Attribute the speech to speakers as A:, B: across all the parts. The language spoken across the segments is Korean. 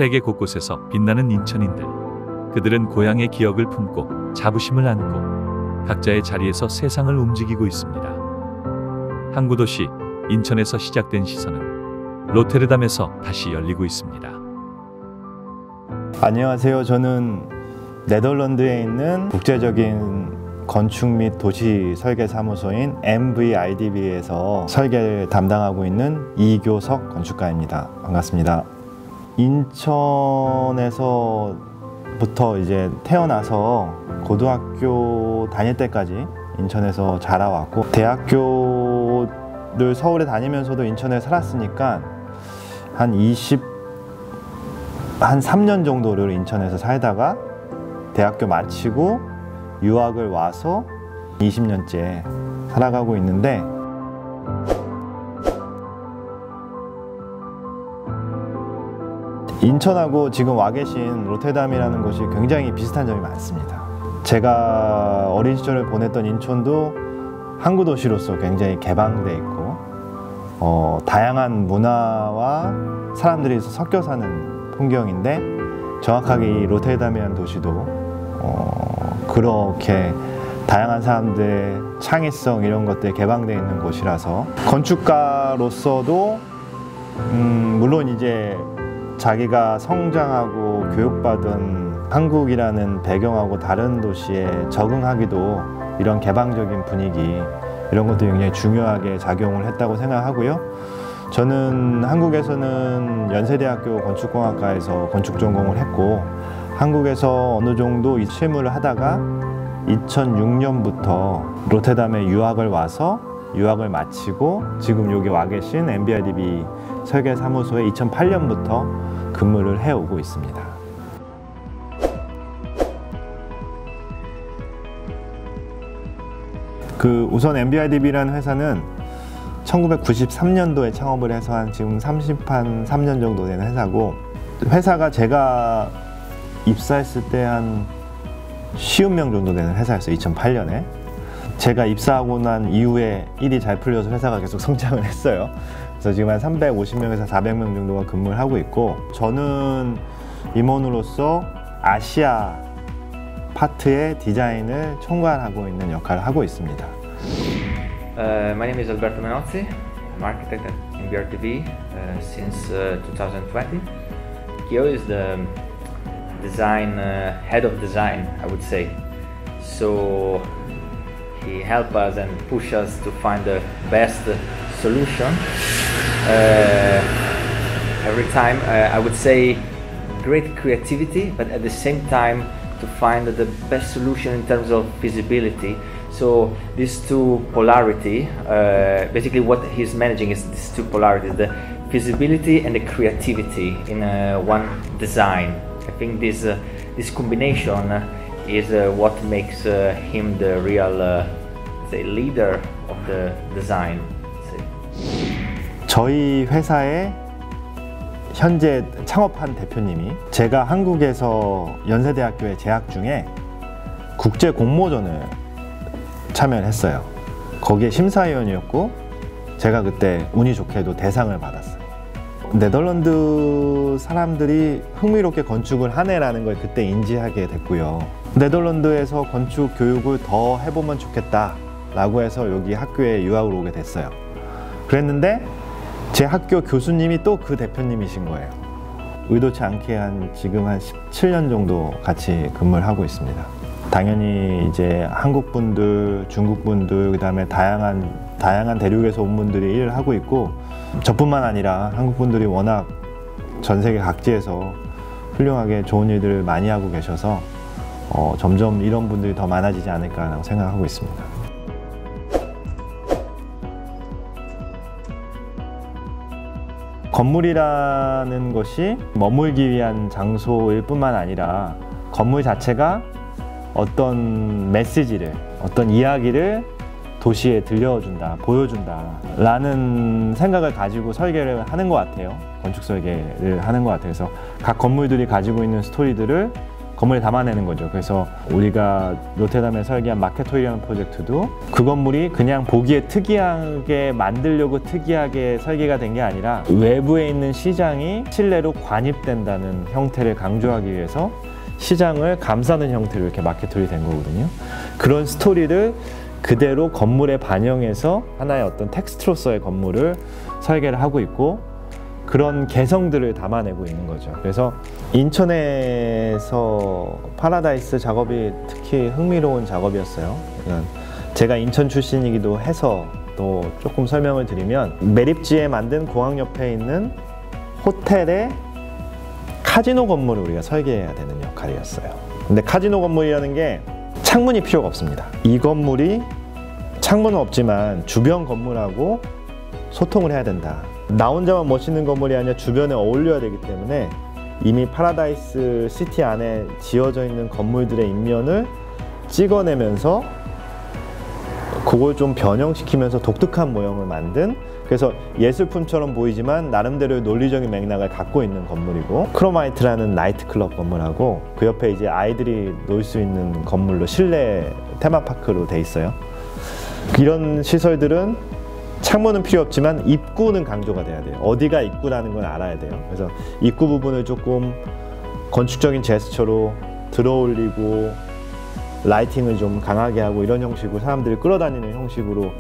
A: 세계 곳곳에서 빛나는 인천인들. 그들은 고향의 기억을 품고 자부심을 안고 각자의 자리에서 세상을 움직이고 있습니다. 항구도시 인천에서 시작된 시선은 로테르담에서 다시 열리고 있습니다.
B: 안녕하세요. 저는 네덜란드에 있는 국제적인 건축 및 도시 설계 사무소인 MVIDB에서 설계를 담당하고 있는 이교석 건축가입니다. 반갑습니다. 인천에서부터 이제 태어나서 고등학교 다닐 때까지 인천에서 자라왔고, 대학교를 서울에 다니면서도 인천에 살았으니까 한 3년 정도를 인천에서 살다가 대학교 마치고 유학을 와서 20년째 살아가고 있는데, 인천하고 지금 와 계신 로테르담이라는 곳이 굉장히 비슷한 점이 많습니다. 제가 어린 시절을 보냈던 인천도 항구 도시로서 굉장히 개방돼 있고, 다양한 문화와 사람들이 섞여 사는 풍경인데, 정확하게 이 로테르담이라는 도시도 그렇게 다양한 사람들의 창의성 이런 것들이 개방되어 있는 곳이라서, 건축가로서도 물론 이제 자기가 성장하고 교육받은 한국이라는 배경하고 다른 도시에 적응하기도 이런 개방적인 분위기 이런 것도 굉장히 중요하게 작용을 했다고 생각하고요. 저는 한국에서는 연세대학교 건축공학과에서 건축 전공을 했고, 한국에서 어느 정도 이 실무를 하다가 2006년부터 로테르담에 유학을 와서 유학을 마치고 지금 여기 와 계신 MVIDB 설계사무소에 2008년부터 근무를 해오고 있습니다. 우선 MVIDB라는 회사는 1993년도에 창업을 해서 한 지금 3년 정도 된 회사고, 회사가 제가 입사했을 때 한 50명 정도 되는 회사였어요. 2008년에 제가 입사하고 난 이후에 일이 잘 풀려서 회사가 계속 성장을 했어요. 그래서 지금 한 350명에서 400명 정도가 근무를 하고 있고, 저는 임원으로서 아시아 파트의 디자인을 총괄하고 있는 역할을 하고 있습니다.
C: My name is Alberto Menozzi. I'm architect at MVIDB since 2020. Kyo is the head of design, I would say. So he helped us and pushed us to find the best solution. Every time, I would say, great creativity, but at the same time to find the best solution in terms of feasibility. So these two polarity, basically what he's managing is these two polarities, the feasibility and the creativity in one design. I think this combination is what makes him the real leader of the design.
B: 저희 회사의 현재 창업한 대표님이 제가 한국에서 연세대학교에 재학 중에 국제 공모전을 참여를 했어요. 거기에 심사위원이었고, 제가 그때 운이 좋게도 대상을 받았어요. 네덜란드 사람들이 흥미롭게 건축을 하네라는 걸 그때 인지하게 됐고요. 네덜란드에서 건축 교육을 더 해보면 좋겠다 라고 해서 여기 학교에 유학을 오게 됐어요. 그랬는데 제 학교 교수님이 또 그 대표님이신 거예요. 의도치 않게 지금 한 17년 정도 같이 근무를 하고 있습니다. 당연히 이제 한국 분들, 중국 분들, 그 다음에 다양한 대륙에서 온 분들이 일을 하고 있고, 저뿐만 아니라 한국 분들이 워낙 전 세계 각지에서 훌륭하게 좋은 일들을 많이 하고 계셔서 점점 이런 분들이 더 많아지지 않을까라고 생각하고 있습니다. 건물이라는 것이 머물기 위한 장소일 뿐만 아니라 건물 자체가 어떤 메시지를, 어떤 이야기를 도시에 들려준다, 보여준다 라는 생각을 가지고 설계를 하는 것 같아요. 건축 설계를 하는 것 같아요. 그래서 각 건물들이 가지고 있는 스토리들을 건물에 담아내는 거죠. 그래서 우리가 로테담에 설계한 마케토이라는 프로젝트도 그 건물이 그냥 보기에 특이하게 만들려고 특이하게 설계가 된 게 아니라 외부에 있는 시장이 실내로 관입된다는 형태를 강조하기 위해서 시장을 감싸는 형태로 이렇게 마케토이 된 거거든요. 그런 스토리를 그대로 건물에 반영해서 하나의 어떤 텍스트로서의 건물을 설계를 하고 있고 그런 개성들을 담아내고 있는 거죠. 그래서 인천에서 파라다이스 작업이 특히 흥미로운 작업이었어요. 제가 인천 출신이기도 해서 또 조금 설명을 드리면 매립지에 만든 공항 옆에 있는 호텔의 카지노 건물을 우리가 설계해야 되는 역할이었어요. 근데 카지노 건물이라는 게 창문이 필요가 없습니다. 이 건물이 창문은 없지만 주변 건물하고 소통을 해야 된다. 나 혼자만 멋있는 건물이 아니라 주변에 어울려야 되기 때문에 이미 파라다이스 시티 안에 지어져 있는 건물들의 인면을 찍어내면서 그걸 좀 변형시키면서 독특한 모형을 만든, 그래서 예술품처럼 보이지만 나름대로의 논리적인 맥락을 갖고 있는 건물이고, 크로마이트라는 나이트클럽 건물하고 그 옆에 이제 아이들이 놀 수 있는 건물로 실내 테마파크로 돼 있어요. 이런 시설들은 창문은 필요 없지만 입구는 강조가 돼야 돼요. 어디가 입구라는 건 알아야 돼요. 그래서 입구 부분을 조금 건축적인 제스처로 들어올리고 라이팅을 좀 강하게 하고 이런 형식으로 사람들이 끌어다니는 형식으로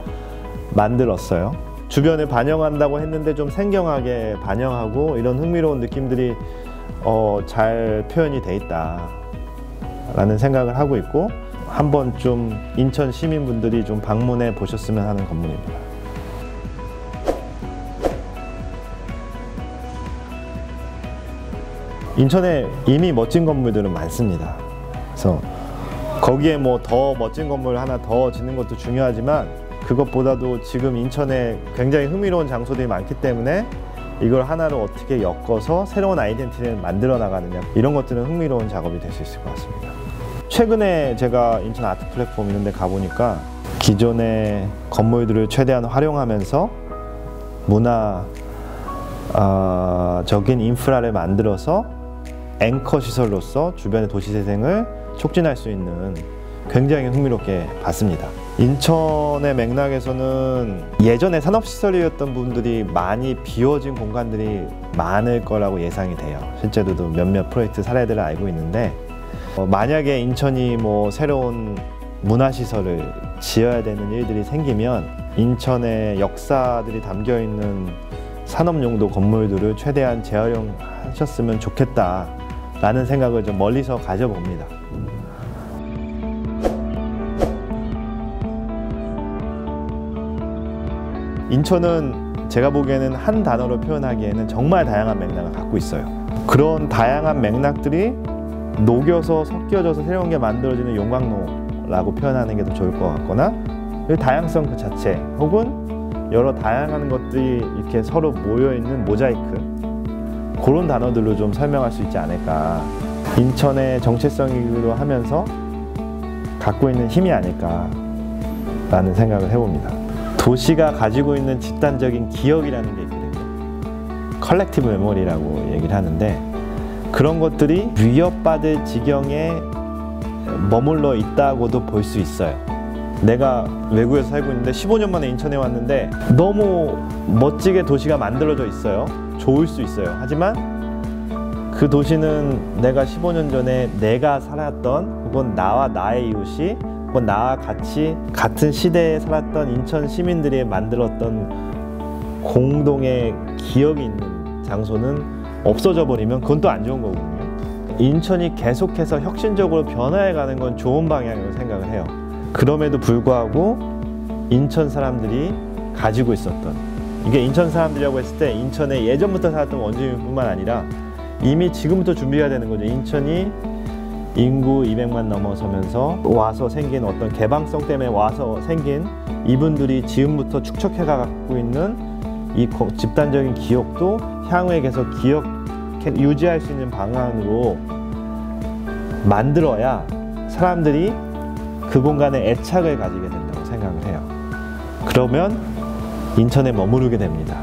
B: 만들었어요. 주변을 반영한다고 했는데 좀 생경하게 반영하고 이런 흥미로운 느낌들이 잘 표현이 돼 있다 라는 생각을 하고 있고, 한번 좀 인천 시민분들이 좀 방문해 보셨으면 하는 건물입니다. 인천에 이미 멋진 건물들은 많습니다. 그래서 거기에 뭐 더 멋진 건물 하나 더 짓는 것도 중요하지만 그것보다도 지금 인천에 굉장히 흥미로운 장소들이 많기 때문에 이걸 하나로 어떻게 엮어서 새로운 아이덴티티를 만들어 나가느냐, 이런 것들은 흥미로운 작업이 될 수 있을 것 같습니다. 최근에 제가 인천 아트 플랫폼 이런 데 가보니까 기존의 건물들을 최대한 활용하면서 문화적인 인프라를 만들어서 앵커 시설로서 주변의 도시재생을 촉진할 수 있는, 굉장히 흥미롭게 봤습니다. 인천의 맥락에서는 예전에 산업시설이었던 부분들이 많이 비워진 공간들이 많을 거라고 예상이 돼요. 실제로도 몇몇 프로젝트 사례들을 알고 있는데, 만약에 인천이 뭐 새로운 문화시설을 지어야 되는 일들이 생기면 인천의 역사들이 담겨있는 산업용도 건물들을 최대한 재활용하셨으면 좋겠다 라는 생각을 좀 멀리서 가져봅니다. 인천은 제가 보기에는 한 단어로 표현하기에는 정말 다양한 맥락을 갖고 있어요. 그런 다양한 맥락들이 녹여서 섞여져서 새로운 게 만들어지는 용광로라고 표현하는 게 더 좋을 것 같거나, 그 다양성 그 자체 혹은 여러 다양한 것들이 이렇게 서로 모여있는 모자이크, 그런 단어들로 좀 설명할 수 있지 않을까. 인천의 정체성이기도 하면서 갖고 있는 힘이 아닐까 라는 생각을 해봅니다. 도시가 가지고 있는 집단적인 기억이라는 게 있거든요. 컬렉티브 메모리라고 얘기를 하는데, 그런 것들이 위협받을 지경에 머물러 있다고도 볼 수 있어요. 내가 외국에서 살고 있는데 15년 만에 인천에 왔는데 너무 멋지게 도시가 만들어져 있어요. 좋을 수 있어요. 하지만 그 도시는 내가 15년 전에 내가 살았던, 혹은 나와 나의 이웃이, 혹은 나와 같이 같은 시대에 살았던 인천 시민들이 만들었던 공동의 기억이 있는 장소는 없어져 버리면 그건 또 안 좋은 거거든요. 인천이 계속해서 혁신적으로 변화해가는 건 좋은 방향으로 생각을 해요. 그럼에도 불구하고 인천 사람들이 가지고 있었던, 이게 인천 사람들이라고 했을 때 인천에 예전부터 살았던 원주민뿐만 아니라 이미 지금부터 준비가 되는 거죠. 인천이 인구 200만 넘어서면서 와서 생긴 어떤 개방성 때문에 와서 생긴 이분들이 지금부터 축적해 갖고 있는 이 집단적인 기억도 향후에 계속 유지할 수 있는 방안으로 만들어야 사람들이 그 공간에 애착을 가지게 된다고 생각을 해요. 그러면 인천에 머무르게 됩니다.